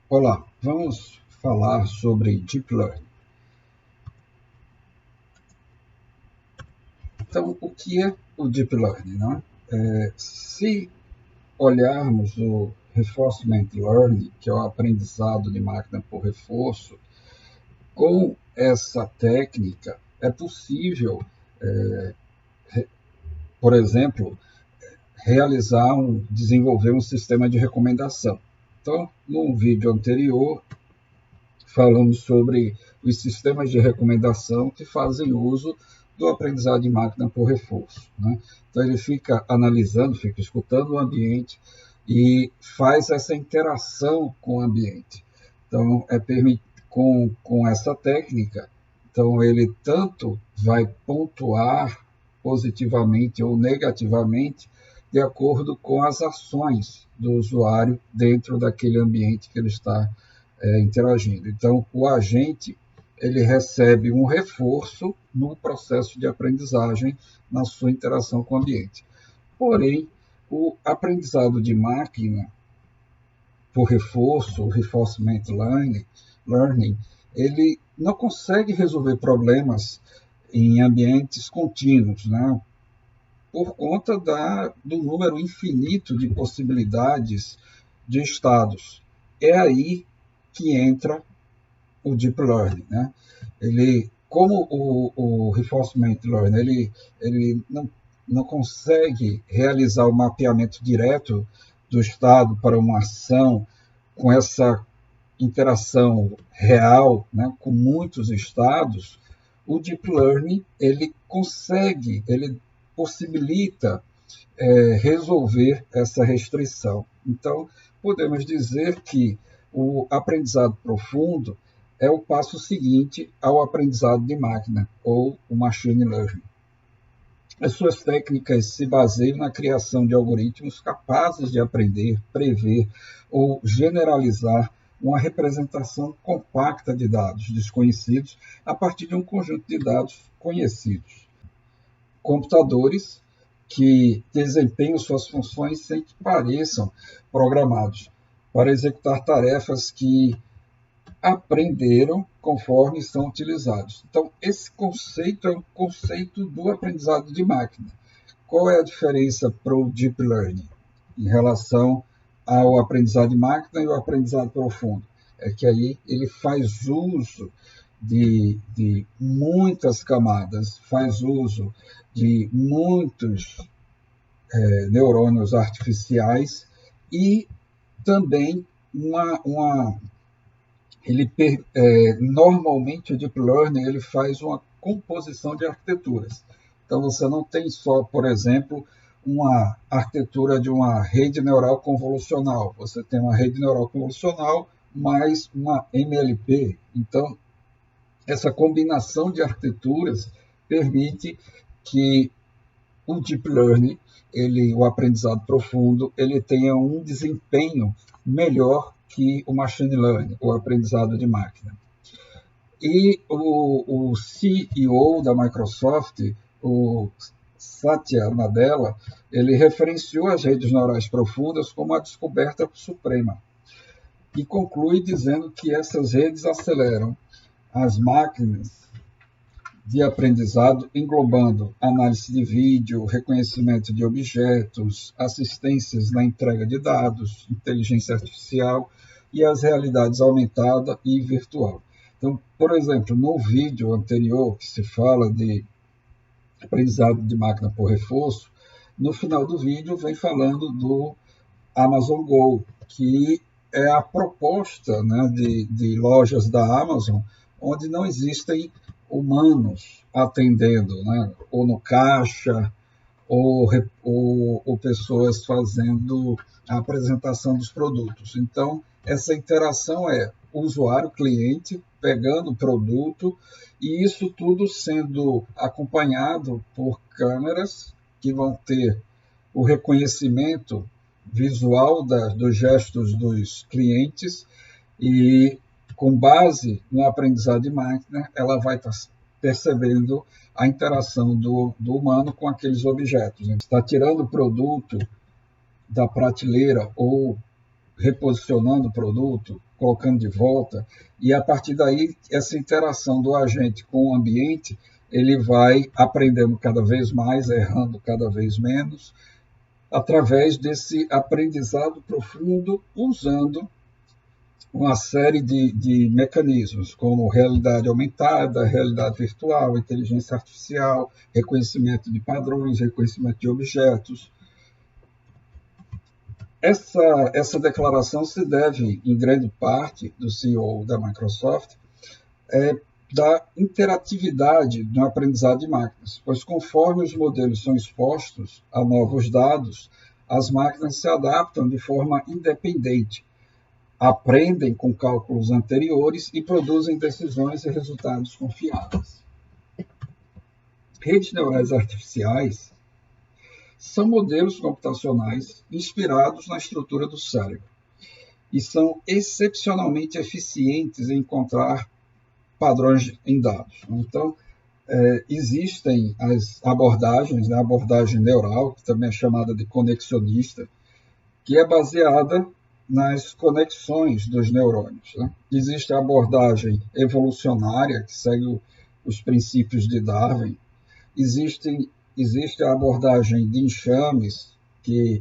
Olá, vamos falar sobre Deep Learning. Então, o que é o Deep Learning? Não é? Se olharmos o Reinforcement Learning, que é o aprendizado de máquina por reforço, com essa técnica é possível, por exemplo, desenvolver um sistema de recomendação. Então, no vídeo anterior, falamos sobre os sistemas de recomendação que fazem uso do aprendizado de máquina por reforço. Né? Então, ele fica analisando, fica escutando o ambiente e faz essa interação com o ambiente. Então, com essa técnica, então ele tanto vai pontuar positivamente ou negativamente de acordo com as ações do usuário dentro daquele ambiente que ele está interagindo. Então, o agente ele recebe um reforço no processo de aprendizagem na sua interação com o ambiente. Porém, o aprendizado de máquina por reforço, o reinforcement learning, ele não consegue resolver problemas em ambientes contínuos, né? Por conta do número infinito de possibilidades de estados. É aí que entra o Deep Learning. Né? Como o Reinforcement Learning ele não consegue realizar o mapeamento direto do estado para uma ação com essa interação real, né, com muitos estados, o Deep Learning ele possibilita resolver essa restrição. Então, podemos dizer que o aprendizado profundo é o passo seguinte ao aprendizado de máquina, ou o machine learning. As suas técnicas se baseiam na criação de algoritmos capazes de aprender, prever ou generalizar uma representação compacta de dados desconhecidos a partir de um conjunto de dados conhecidos. Computadores que desempenham suas funções sem que pareçam programados, para executar tarefas que aprenderam conforme são utilizados. Então, esse conceito é um conceito do aprendizado de máquina. Qual é a diferença para o Deep Learning em relação ao aprendizado de máquina e o aprendizado profundo? É que aí ele faz uso de muitas camadas, faz uso de muitos neurônios artificiais e também normalmente o Deep Learning ele faz uma composição de arquiteturas. Então você não tem só, por exemplo, uma arquitetura de uma rede neural convolucional. Você tem uma rede neural convolucional mais uma MLP. Então, essa combinação de arquiteturas permite que o Deep Learning, o aprendizado profundo, ele tenha um desempenho melhor que o Machine Learning, o aprendizado de máquina. E o CEO da Microsoft, o Satya Nadella, ele referenciou as redes neurais profundas como a descoberta suprema e conclui dizendo que essas redes aceleram as máquinas de aprendizado, englobando análise de vídeo, reconhecimento de objetos, assistências na entrega de dados, inteligência artificial e as realidades aumentada e virtual. Então, por exemplo, no vídeo anterior, que se fala de aprendizado de máquina por reforço, no final do vídeo vem falando do Amazon Go, que é a proposta, né, de lojas da Amazon, onde não existem humanos atendendo, né, ou no caixa, ou pessoas fazendo a apresentação dos produtos. Então, essa interação é o usuário, cliente, pegando o produto, e isso tudo sendo acompanhado por câmeras que vão ter o reconhecimento visual dos gestos dos clientes e, com base no aprendizado de máquina, ela vai estar percebendo a interação do humano com aqueles objetos. Está tirando o produto da prateleira ou reposicionando o produto, colocando de volta, e a partir daí, essa interação do agente com o ambiente, ele vai aprendendo cada vez mais, errando cada vez menos, através desse aprendizado profundo, usando uma série de mecanismos, como realidade aumentada, realidade virtual, inteligência artificial, reconhecimento de padrões, reconhecimento de objetos. Essa declaração se deve, em grande parte, do CEO da Microsoft, da interatividade no aprendizado de máquinas, pois conforme os modelos são expostos a novos dados, as máquinas se adaptam de forma independente, aprendem com cálculos anteriores e produzem decisões e resultados confiáveis. Redes neurais artificiais são modelos computacionais inspirados na estrutura do cérebro e são excepcionalmente eficientes em encontrar padrões em dados. Então, existem as abordagens, a abordagem neural, que também é chamada de conexionista, que é baseada nas conexões dos neurônios. Né? Existe a abordagem evolucionária, que segue os princípios de Darwin. Existe a abordagem de enxames, que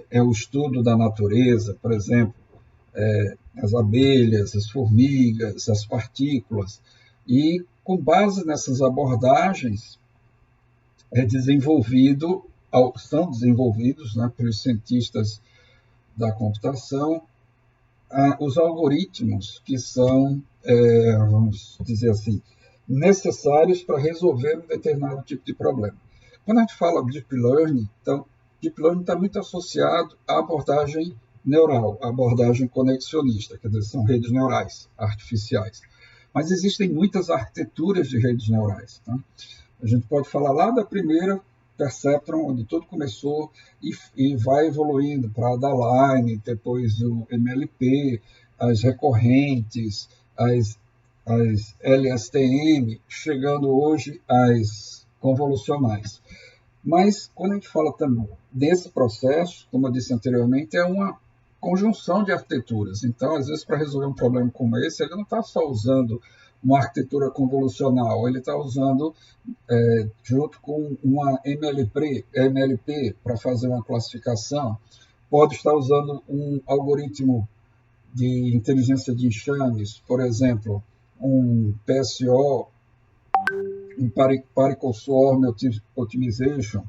é o estudo da natureza, por exemplo, as abelhas, as formigas, as partículas. E, com base nessas abordagens, são desenvolvidos, né, pelos cientistas da computação, os algoritmos que são, vamos dizer assim, necessários para resolver um determinado tipo de problema. Quando a gente fala de Deep Learning, então, Deep Learning está muito associado à abordagem neural, à abordagem conexionista, quer dizer, são redes neurais artificiais. Mas existem muitas arquiteturas de redes neurais. Tá? A gente pode falar lá da primeira Perceptron, onde tudo começou e vai evoluindo para a Da-Line, depois o MLP, as recorrentes, as LSTM, chegando hoje às convolucionais. Mas, quando a gente fala também desse processo, como eu disse anteriormente, é uma conjunção de arquiteturas. Então, às vezes, para resolver um problema como esse, ele não está só usando uma arquitetura convolucional, ele está usando, junto com uma MLP para fazer uma classificação, pode estar usando um algoritmo de inteligência de enxames, por exemplo, um PSO, um Particle Swarm Optimization,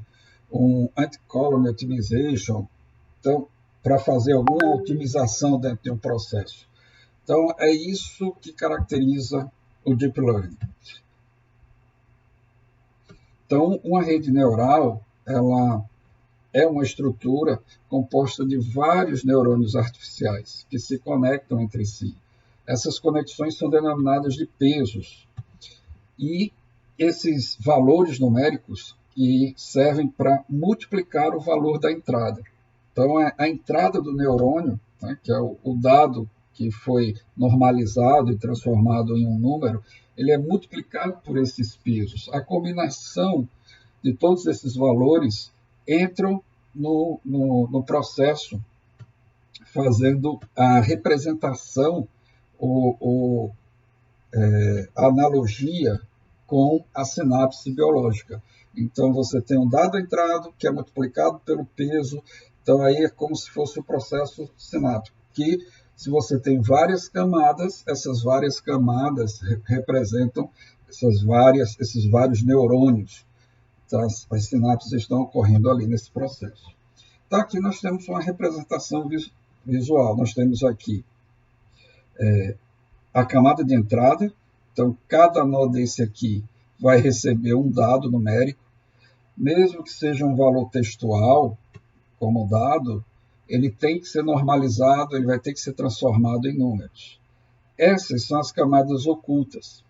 um Anti-Column Optimization, então, para fazer alguma otimização dentro de um processo. Então, é isso que caracteriza o Deep Learning. Então, uma rede neural, ela é uma estrutura composta de vários neurônios artificiais que se conectam entre si. Essas conexões são denominadas de pesos. E esses valores numéricos que servem para multiplicar o valor da entrada. Então, a entrada do neurônio, né, que é o dado que foi normalizado e transformado em um número, ele é multiplicado por esses pesos. A combinação de todos esses valores entram no processo, fazendo a representação, a analogia com a sinapse biológica. Então, você tem um dado entrado que é multiplicado pelo peso, então aí é como se fosse o processo sináptico, que se você tem várias camadas, essas várias camadas representam esses vários neurônios. Então, as sinapses estão ocorrendo ali nesse processo. Então, aqui nós temos uma representação visual. Nós temos aqui a camada de entrada. Então, cada nó desse aqui vai receber um dado numérico. Mesmo que seja um valor textual, como dado, ele tem que ser normalizado, ele vai ter que ser transformado em números. Essas são as camadas ocultas.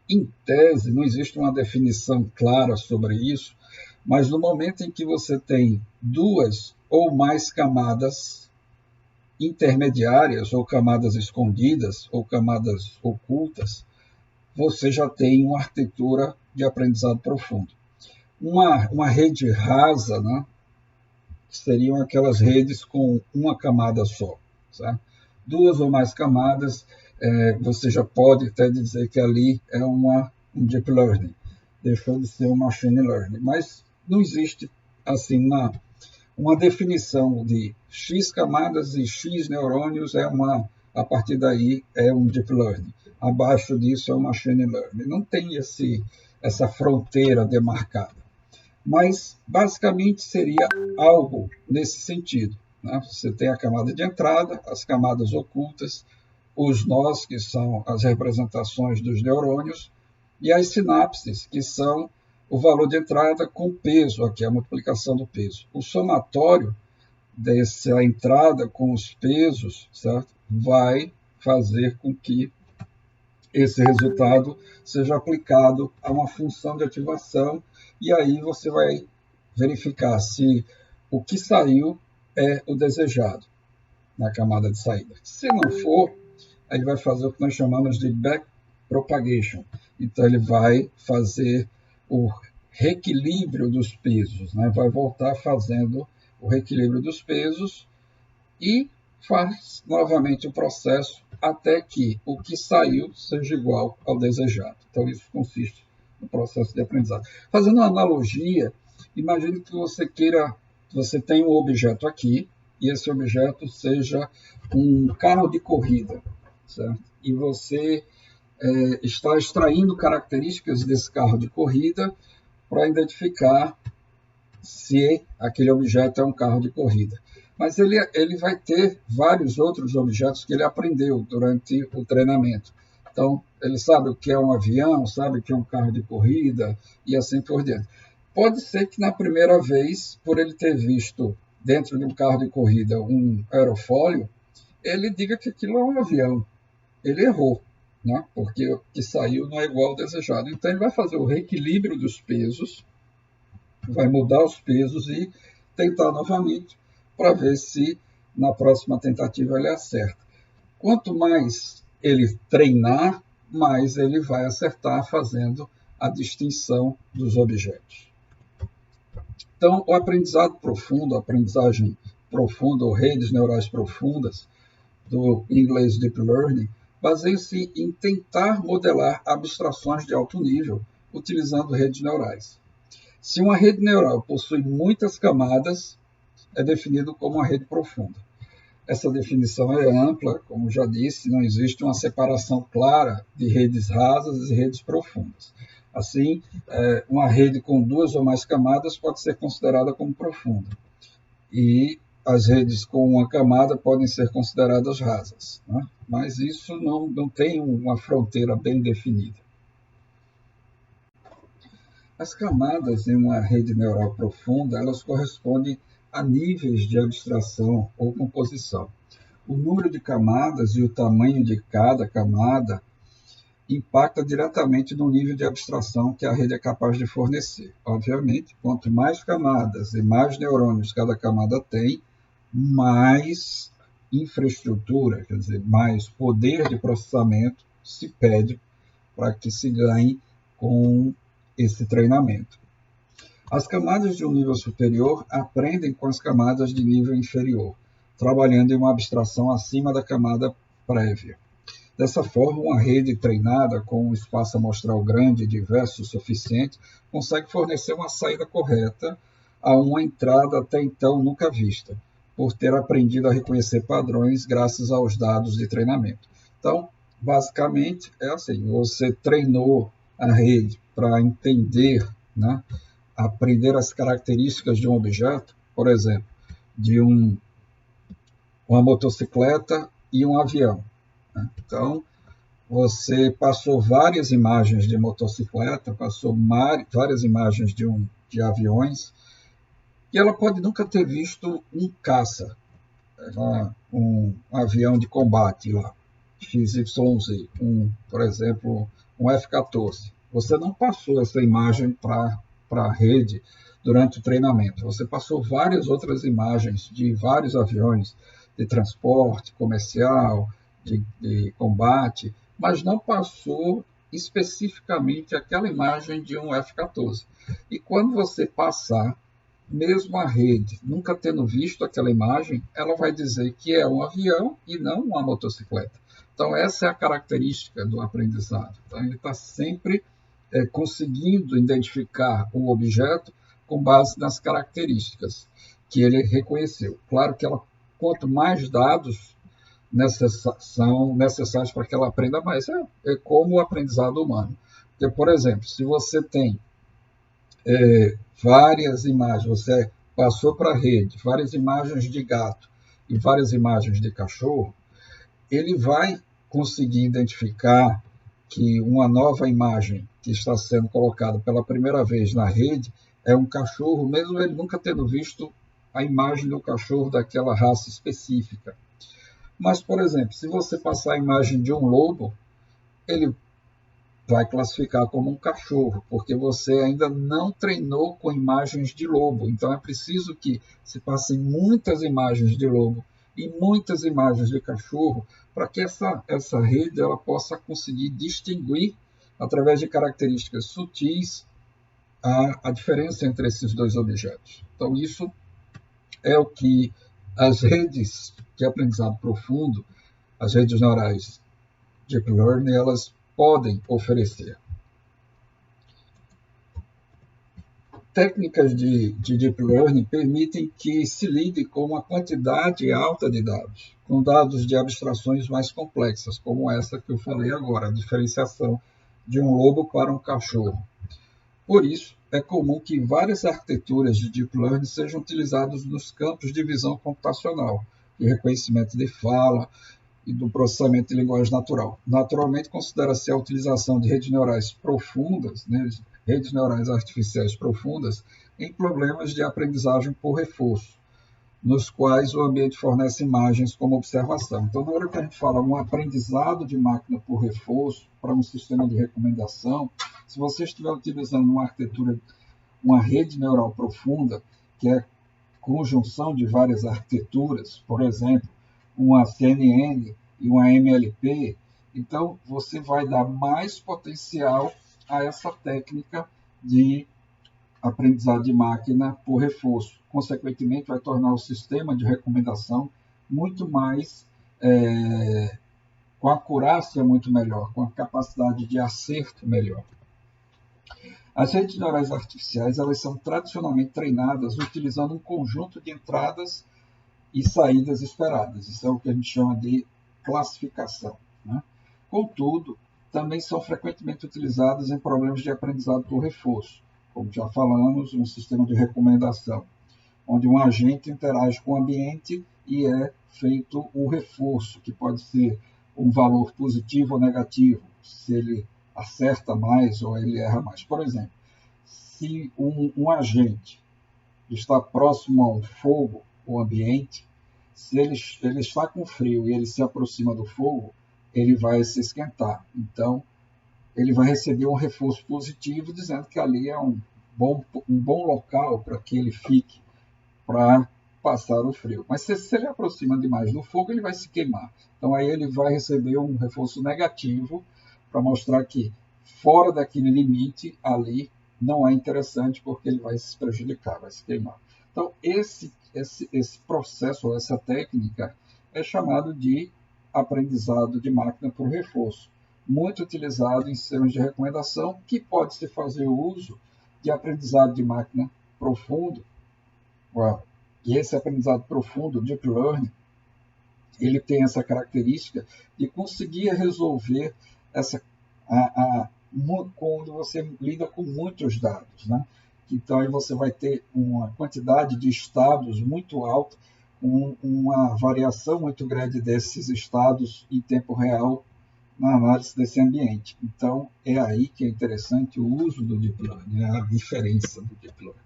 Em tese, não existe uma definição clara sobre isso, mas no momento em que você tem duas ou mais camadas intermediárias, ou camadas escondidas, ou camadas ocultas, você já tem uma arquitetura de aprendizado profundo. Uma rede rasa, né, que seriam aquelas redes com uma camada só. Certo? Duas ou mais camadas, você já pode até dizer que ali é um Deep Learning, deixou de ser um Machine Learning. Mas não existe assim uma definição de X camadas e X neurônios, a partir daí é um Deep Learning. Abaixo disso é um Machine Learning. Não tem essa fronteira demarcada. Mas, basicamente, seria algo nesse sentido. Né? Você tem a camada de entrada, as camadas ocultas, os nós, que são as representações dos neurônios, e as sinapses, que são o valor de entrada com peso, aqui a multiplicação do peso. O somatório dessa entrada com os pesos, certo? Vai fazer com que esse resultado seja aplicado a uma função de ativação, e aí você vai verificar se o que saiu é o desejado na camada de saída. Se não for, ele vai fazer o que nós chamamos de backpropagation. Então, ele vai fazer o reequilíbrio dos pesos, né? Vai voltar fazendo o reequilíbrio dos pesos e faz novamente o processo até que o que saiu seja igual ao desejado. Então, isso consiste no processo de aprendizado. Fazendo uma analogia, imagine que você tem um objeto aqui, e esse objeto seja um carro de corrida, certo? E você está extraindo características desse carro de corrida para identificar se aquele objeto é um carro de corrida. Mas ele vai ter vários outros objetos que ele aprendeu durante o treinamento. Então, ele sabe o que é um avião, sabe o que é um carro de corrida e assim por diante. Pode ser que na primeira vez, por ele ter visto dentro de um carro de corrida um aerofólio, ele diga que aquilo é um avião. Ele errou, né? Porque o que saiu não é igual ao desejado. Então, ele vai fazer o reequilíbrio dos pesos, vai mudar os pesos e tentar novamente para ver se na próxima tentativa ele acerta. Quanto mais ele treinar, mais ele vai acertar fazendo a distinção dos objetos. Então, o aprendizado profundo, a aprendizagem profunda ou redes neurais profundas, do inglês Deep Learning, baseia-se em tentar modelar abstrações de alto nível utilizando redes neurais. Se uma rede neural possui muitas camadas, é definido como uma rede profunda. Essa definição é ampla, como já disse, não existe uma separação clara de redes rasas e redes profundas. Assim, uma rede com duas ou mais camadas pode ser considerada como profunda, e as redes com uma camada podem ser consideradas rasas, né? Mas isso não tem uma fronteira bem definida. As camadas em uma rede neural profunda, elas correspondem a níveis de abstração ou composição. O número de camadas e o tamanho de cada camada impacta diretamente no nível de abstração que a rede é capaz de fornecer. Obviamente, quanto mais camadas e mais neurônios cada camada tem, mais infraestrutura, quer dizer, mais poder de processamento se pede para que se ganhe com esse treinamento. As camadas de um nível superior aprendem com as camadas de nível inferior, trabalhando em uma abstração acima da camada prévia. Dessa forma, uma rede treinada com um espaço amostral grande e diverso o suficiente consegue fornecer uma saída correta a uma entrada até então nunca vista, por ter aprendido a reconhecer padrões graças aos dados de treinamento. Então, basicamente, é assim, você treinou a rede para entender, né, aprender as características de um objeto, por exemplo, de uma motocicleta e um avião. Então, você passou várias imagens de motocicleta, passou várias imagens de aviões, e ela pode nunca ter visto um caça, um avião de combate lá, XYZ, por exemplo, um F-14. Você não passou essa imagem para a rede durante o treinamento. Você passou várias outras imagens de vários aviões de transporte comercial, de combate, mas não passou especificamente aquela imagem de um F-14. E quando você passar mesmo a rede nunca tendo visto aquela imagem, ela vai dizer que é um avião e não uma motocicleta. Então, essa é a característica do aprendizado. Então, ele está sempre conseguindo identificar o objeto com base nas características que ele reconheceu. Claro que quanto mais dados são necessários para que ela aprenda mais, é como o aprendizado humano. Porque, por exemplo, se você tem várias imagens, você passou para a rede, várias imagens de gato e várias imagens de cachorro, ele vai conseguir identificar que uma nova imagem que está sendo colocada pela primeira vez na rede é um cachorro, mesmo ele nunca tendo visto a imagem do cachorro daquela raça específica. Mas, por exemplo, se você passar a imagem de um lobo, ele vai classificar como um cachorro, porque você ainda não treinou com imagens de lobo. Então, é preciso que se passem muitas imagens de lobo e muitas imagens de cachorro para que essa rede ela possa conseguir distinguir, através de características sutis, a diferença entre esses dois objetos. Então, isso é o que as redes de aprendizado profundo, as redes neurais Deep Learning, elas podem oferecer. Técnicas de Deep Learning permitem que se lide com uma quantidade alta de dados, com dados de abstrações mais complexas, como essa que eu falei agora, a diferenciação de um lobo para um cachorro. Por isso, é comum que várias arquiteturas de Deep Learning sejam utilizadas nos campos de visão computacional, de reconhecimento de fala e do processamento de linguagem natural. Naturalmente, considera-se a utilização de redes neurais profundas, redes neurais artificiais profundas, em problemas de aprendizagem por reforço, nos quais o ambiente fornece imagens como observação. Então, na hora que a gente fala um aprendizado de máquina por reforço para um sistema de recomendação, se você estiver utilizando uma arquitetura, uma rede neural profunda, que é conjunção de várias arquiteturas, por exemplo, uma CNN e uma MLP, então você vai dar mais potencial a essa técnica de aprendizado de máquina por reforço. Consequentemente, vai tornar o sistema de recomendação muito mais, com acurácia muito melhor, com a capacidade de acerto melhor. As redes neurais artificiais elas são tradicionalmente treinadas utilizando um conjunto de entradas e saídas esperadas. Isso é o que a gente chama de classificação. Contudo, também são frequentemente utilizadas em problemas de aprendizado por reforço, como já falamos, um sistema de recomendação, onde um agente interage com o ambiente e é feito o reforço, que pode ser um valor positivo ou negativo, se ele acerta mais ou ele erra mais. Por exemplo, se um agente está próximo a um fogo, o ambiente, se ele está com frio e ele se aproxima do fogo, ele vai se esquentar. Então, ele vai receber um reforço positivo, dizendo que ali é um bom local para que ele fique, para passar o frio. Mas se ele aproxima demais do fogo, ele vai se queimar. Então, aí ele vai receber um reforço negativo para mostrar que fora daquele limite, ali não é interessante, porque ele vai se prejudicar, vai se queimar. Então, esse processo, essa técnica, é chamado de aprendizado de máquina por reforço, muito utilizado em sistemas de recomendação, que pode-se fazer uso de aprendizado de máquina profundo. E esse aprendizado profundo, Deep Learning, ele tem essa característica de conseguir resolver quando você lida com muitos dados, Então, aí você vai ter uma quantidade de estados muito alta, uma variação muito grande desses estados em tempo real na análise desse ambiente. Então, é aí que é interessante o uso do Deep Learning, a diferença do Deep Learning.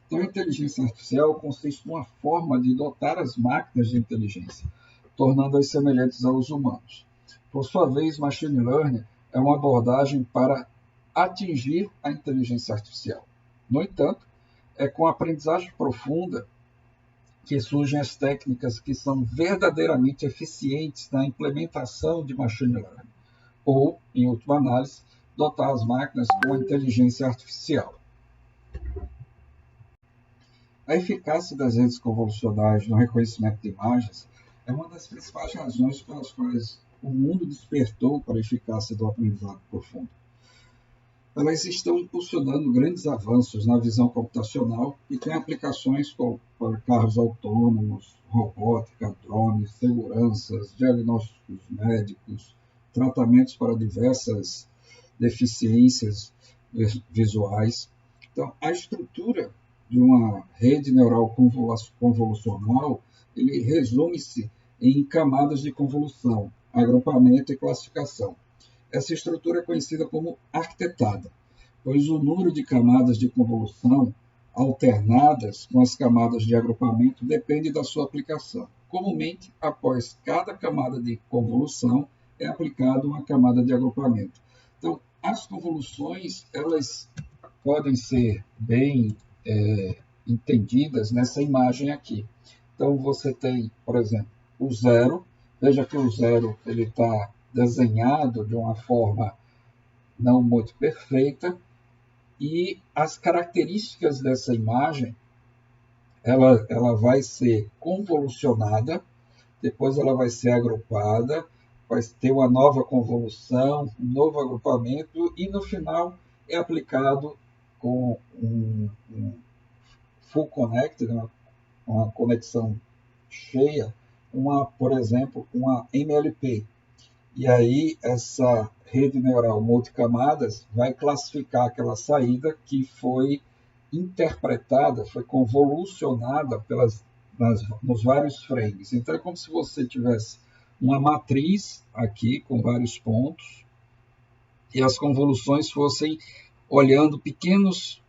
Então, a inteligência artificial consiste numa forma de dotar as máquinas de inteligência, tornando-as semelhantes aos humanos. Por sua vez, Machine Learning é uma abordagem para atingir a inteligência artificial. No entanto, é com a aprendizagem profunda que surgem as técnicas que são verdadeiramente eficientes na implementação de Machine Learning, ou, em última análise, dotar as máquinas com a inteligência artificial. A eficácia das redes convolucionais no reconhecimento de imagens é uma das principais razões pelas quais o mundo despertou para a eficácia do aprendizado profundo. Elas estão impulsionando grandes avanços na visão computacional e têm aplicações para carros autônomos, robótica, drones, seguranças, diagnósticos médicos, tratamentos para diversas deficiências visuais. Então, a estrutura de uma rede neural convolucional, ele resume-se em camadas de convolução, agrupamento e classificação. Essa estrutura é conhecida como arquitetada, pois o número de camadas de convolução alternadas com as camadas de agrupamento depende da sua aplicação. Comumente, após cada camada de convolução, é aplicada uma camada de agrupamento. Então, as convoluções, elas podem ser bem entendidas nessa imagem aqui. Então, você tem, por exemplo, o zero. Veja que o zero está desenhado de uma forma não muito perfeita, e as características dessa imagem, ela vai ser convolucionada, depois ela vai ser agrupada, vai ter uma nova convolução, um novo agrupamento, e no final é aplicado com um full connect, uma conexão cheia, por exemplo, uma MLP. E aí essa rede neural multicamadas vai classificar aquela saída que foi interpretada, foi convolucionada nos vários frames. Então é como se você tivesse uma matriz aqui com vários pontos e as convoluções fossem olhando pequenas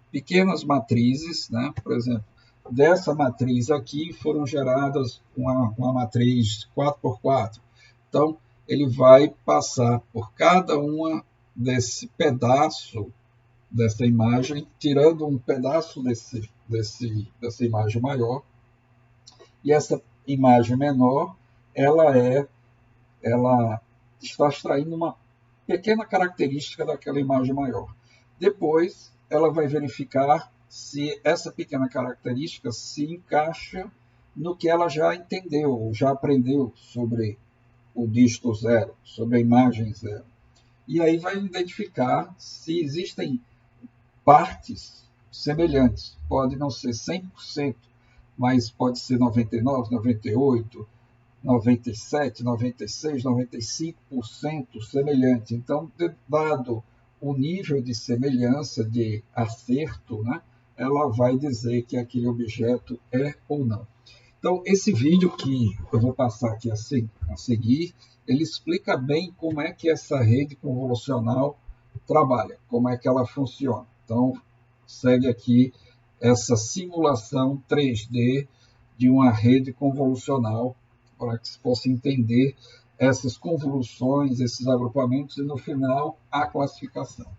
matrizes, né? Por exemplo, dessa matriz aqui foram geradas uma matriz 4x4. Então, ele vai passar por cada uma desse pedaço dessa imagem, tirando um pedaço dessa imagem maior, e essa imagem menor, ela está extraindo uma pequena característica daquela imagem maior. Depois, ela vai verificar se essa pequena característica se encaixa no que ela já entendeu, já aprendeu sobre o dígito zero, sobre a imagem zero. E aí vai identificar se existem partes semelhantes. Pode não ser 100%, mas pode ser 99%, 98%, 97%, 96%, 95% semelhante. Então, dado o nível de semelhança, de acerto, né, ela vai dizer que aquele objeto é ou não. Então, esse vídeo que eu vou passar aqui a seguir, ele explica bem como é que essa rede convolucional trabalha, como é que ela funciona. Então, segue aqui essa simulação 3D de uma rede convolucional para que se possa entender essas convoluções, esses agrupamentos e, no final, a classificação.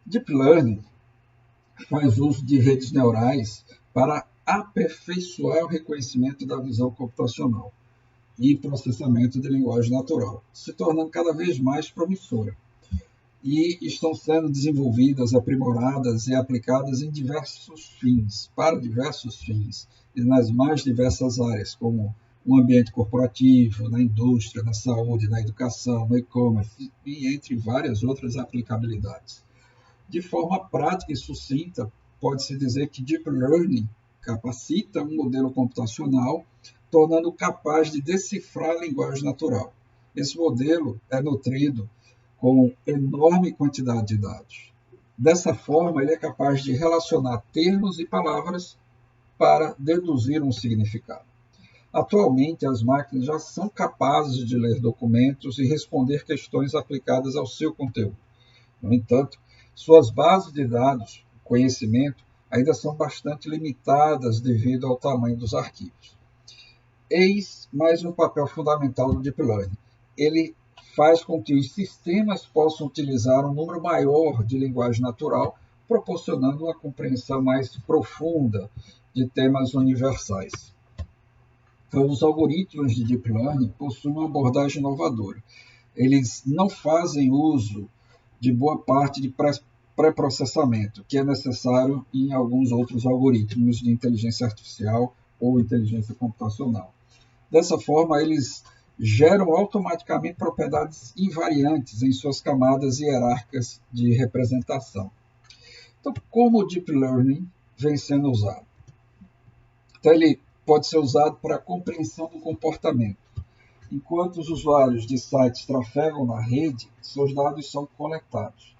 Deep Learning faz uso de redes neurais para aperfeiçoar o reconhecimento da visão computacional e processamento de linguagem natural, se tornando cada vez mais promissora. E estão sendo desenvolvidas, aprimoradas e aplicadas em diversos fins, para diversos fins, e nas mais diversas áreas, como no ambiente corporativo, na indústria, na saúde, na educação, no e-commerce, e entre várias outras aplicabilidades. De forma prática e sucinta, pode-se dizer que Deep Learning capacita um modelo computacional, tornando-o capaz de decifrar a linguagem natural. Esse modelo é nutrido com enorme quantidade de dados. Dessa forma, ele é capaz de relacionar termos e palavras para deduzir um significado. Atualmente, as máquinas já são capazes de ler documentos e responder questões aplicadas ao seu conteúdo. No entanto, suas bases de dados, conhecimento, ainda são bastante limitadas devido ao tamanho dos arquivos. Eis mais um papel fundamental do Deep Learning. Ele faz com que os sistemas possam utilizar um número maior de linguagem natural, proporcionando uma compreensão mais profunda de temas universais. Então, os algoritmos de Deep Learning possuem uma abordagem inovadora. Eles não fazem uso de boa parte de pré-processamento, que é necessário em alguns outros algoritmos de inteligência artificial ou inteligência computacional. Dessa forma, eles geram automaticamente propriedades invariantes em suas camadas hierárquicas de representação. Então, como o Deep Learning vem sendo usado? Então, ele pode ser usado para a compreensão do comportamento. Enquanto os usuários de sites trafegam na rede, seus dados são coletados.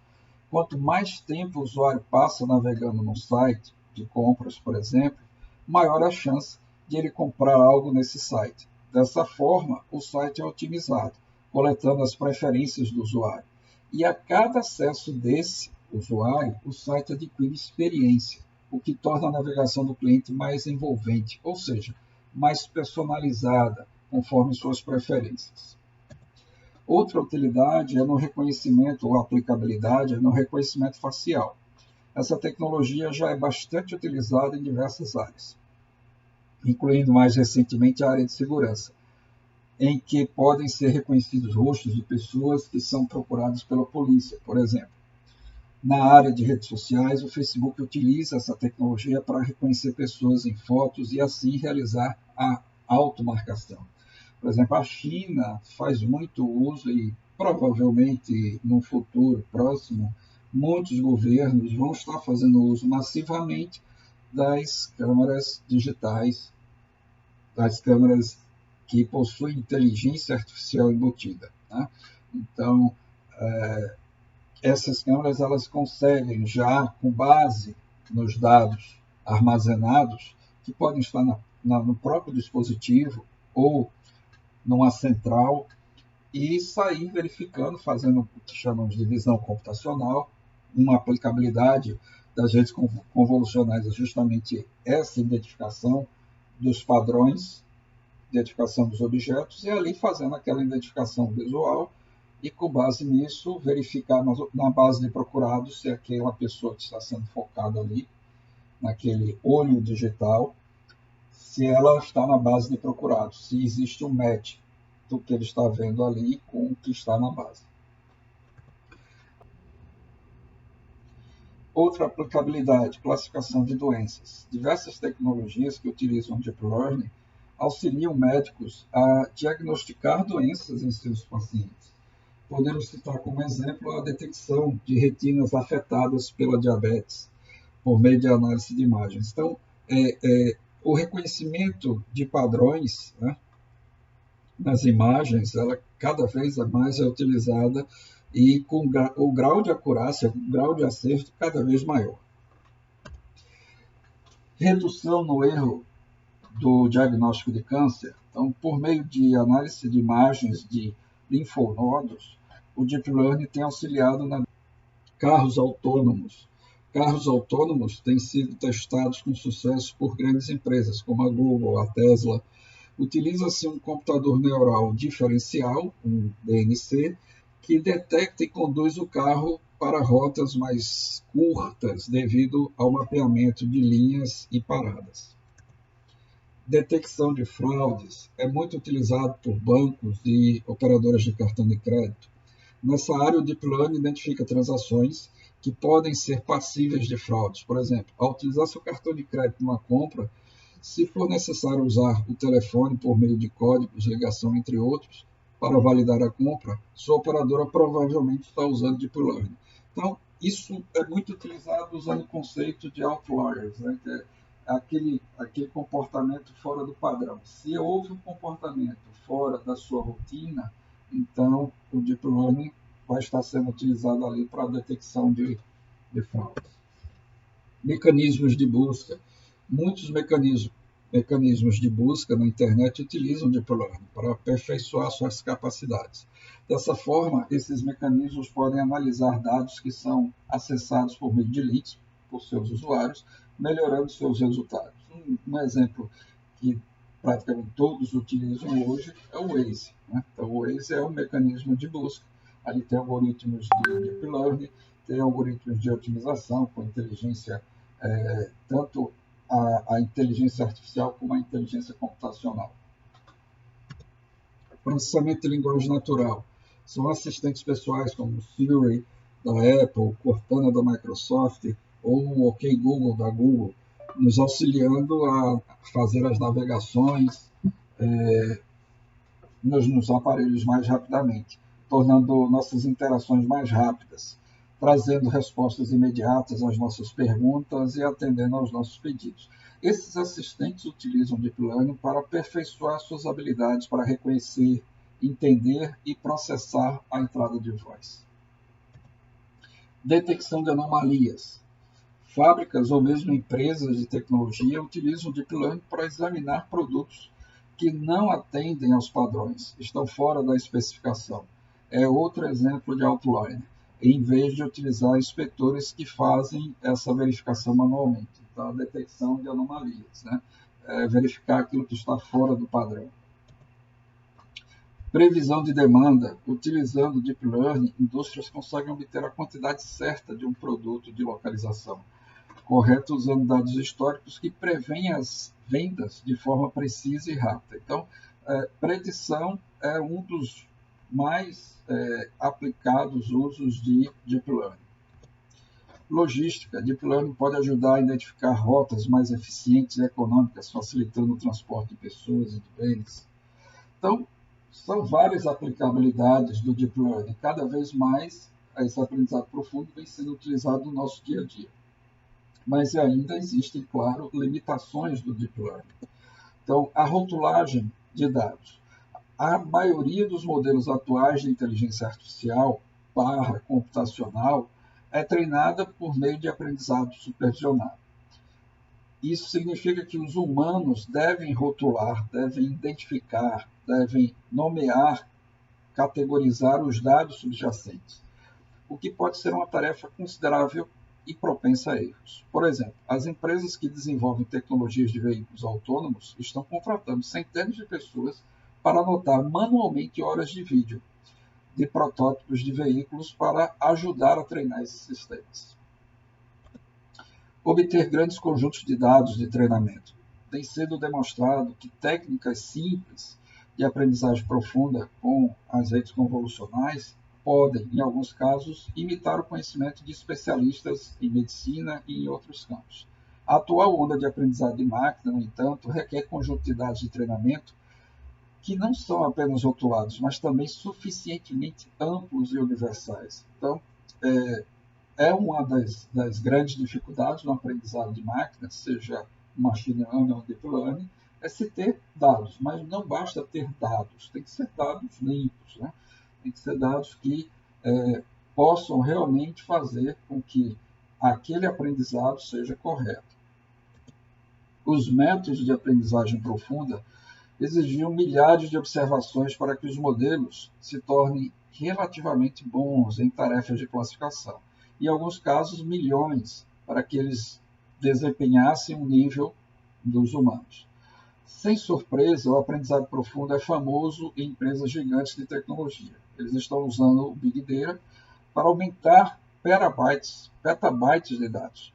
Quanto mais tempo o usuário passa navegando no site, de compras, por exemplo, maior a chance de ele comprar algo nesse site. Dessa forma, o site é otimizado, coletando as preferências do usuário. E a cada acesso desse usuário, o site adquire experiência, o que torna a navegação do cliente mais envolvente, ou seja, mais personalizada, conforme suas preferências. Outra utilidade é no reconhecimento, ou aplicabilidade, é no reconhecimento facial. Essa tecnologia já é bastante utilizada em diversas áreas, incluindo mais recentemente a área de segurança, em que podem ser reconhecidos rostos de pessoas que são procuradas pela polícia, por exemplo. Na área de redes sociais, o Facebook utiliza essa tecnologia para reconhecer pessoas em fotos e assim realizar a automarcação. Por exemplo, a China faz muito uso e provavelmente no futuro próximo, muitos governos vão estar fazendo uso massivamente das câmeras digitais, das câmeras que possuem inteligência artificial embutida. Né? Então, essas câmeras elas conseguem já, com base nos dados armazenados, que podem estar no próprio dispositivo ou numa central, e sair verificando, fazendo o que chamamos de visão computacional, uma aplicabilidade das redes convolucionais é justamente essa identificação dos padrões, identificação dos objetos, e ali fazendo aquela identificação visual, e com base nisso verificar na base de procurados se aquela pessoa que está sendo focada ali, naquele olho digital, se ela está na base de procurados, se existe um match do que ele está vendo ali com o que está na base. Outra aplicabilidade, classificação de doenças. Diversas tecnologias que utilizam Deep Learning auxiliam médicos a diagnosticar doenças em seus pacientes. Podemos citar como exemplo a detecção de retinas afetadas pela diabetes, por meio de análise de imagens. Então, o reconhecimento de padrões, né, nas imagens, ela cada vez mais é utilizada e com o grau de acurácia, o grau de acerto cada vez maior. Redução no erro do diagnóstico de câncer. Então, por meio de análise de imagens de linfonodos, o Deep Learning tem auxiliado na carros autônomos. Carros autônomos têm sido testados com sucesso por grandes empresas, como a Google, a Tesla. Utiliza-se um computador neural diferencial, um DNC, que detecta e conduz o carro para rotas mais curtas devido ao mapeamento de linhas e paradas. Detecção de fraudes é muito utilizado por bancos e operadoras de cartão de crédito. Nessa área, o Deep Learning identifica transações que podem ser passíveis de fraudes. Por exemplo, ao utilizar seu cartão de crédito numa compra, se for necessário usar o telefone por meio de códigos de ligação, entre outros, para validar a compra, sua operadora provavelmente está usando Deep Learning. Então, isso é muito utilizado usando o conceito de outliers, né, que é aquele comportamento fora do padrão. Se houve um comportamento fora da sua rotina, então o Deep Learning vai estar sendo utilizado ali para a detecção de fraudes. Mecanismos de busca. Muitos mecanismos de busca na internet utilizam Deep Learning para aperfeiçoar suas capacidades. Dessa forma, esses mecanismos podem analisar dados que são acessados por meio de links por seus usuários, melhorando seus resultados. Um exemplo que praticamente todos utilizam hoje é o Waze, né? Então, o Waze é um mecanismo de busca. Ali tem algoritmos de Deep Learning, tem algoritmos de otimização com inteligência, tanto a inteligência artificial como a inteligência computacional. Processamento de linguagem natural. São assistentes pessoais como o Siri da Apple, Cortana da Microsoft ou o OK Google da Google, nos auxiliando a fazer as navegações nos aparelhos mais rapidamente, tornando nossas interações mais rápidas, trazendo respostas imediatas às nossas perguntas e atendendo aos nossos pedidos. Esses assistentes utilizam Deep Learning para aperfeiçoar suas habilidades para reconhecer, entender e processar a entrada de voz. Detecção de anomalias. Fábricas ou mesmo empresas de tecnologia utilizam Deep Learning para examinar produtos que não atendem aos padrões, estão fora da especificação. É outro exemplo de outlier, em vez de utilizar inspetores que fazem essa verificação manualmente. Então, a detecção de anomalias, né? Verificar aquilo que está fora do padrão. Previsão de demanda. Utilizando Deep Learning, indústrias conseguem obter a quantidade certa de um produto de localização correta usando dados históricos que prevêem as vendas de forma precisa e rápida. Então, predição é um dos mais aplicados usos de Deep Learning. Logística. Deep Learning pode ajudar a identificar rotas mais eficientes e econômicas, facilitando o transporte de pessoas e de bens. Então, são várias aplicabilidades do Deep Learning. Cada vez mais, esse aprendizado profundo vem sendo utilizado no nosso dia a dia. Mas ainda existem, claro, limitações do Deep Learning. Então, a rotulagem de dados. A maioria dos modelos atuais de inteligência artificial computacional é treinada por meio de aprendizado supervisionado. Isso significa que os humanos devem rotular, devem identificar, devem nomear, categorizar os dados subjacentes, o que pode ser uma tarefa considerável e propensa a erros. Por exemplo, as empresas que desenvolvem tecnologias de veículos autônomos estão contratando centenas de pessoas para anotar manualmente horas de vídeo de protótipos de veículos para ajudar a treinar esses sistemas. Obter grandes conjuntos de dados de treinamento. Tem sido demonstrado que técnicas simples de aprendizagem profunda com as redes convolucionais podem, em alguns casos, imitar o conhecimento de especialistas em medicina e em outros campos. A atual onda de aprendizado de máquina, no entanto, requer conjunto de dados de treinamento que não são apenas rotulados, mas também suficientemente amplos e universais. Então, uma das grandes dificuldades no aprendizado de máquina, seja machine learning ou deep learning, é se ter dados, mas não basta ter dados, tem que ser dados limpos, né? Tem que ser dados que possam realmente fazer com que aquele aprendizado seja correto. Os métodos de aprendizagem profunda exigiam milhares de observações para que os modelos se tornem relativamente bons em tarefas de classificação. Em alguns casos, milhões para que eles desempenhassem o nível dos humanos. Sem surpresa, o aprendizado profundo é famoso em empresas gigantes de tecnologia. Eles estão usando o Big Data para aumentar petabytes de dados,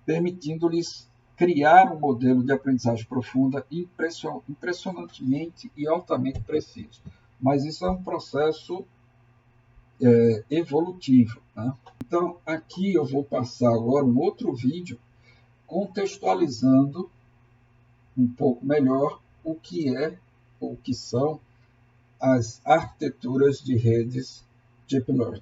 permitindo-lhes criar um modelo de aprendizagem profunda impressionantemente e altamente preciso. Mas isso é um processo evolutivo, né? Então, aqui eu vou passar agora um outro vídeo contextualizando um pouco melhor o que são as arquiteturas de redes Deep Learning.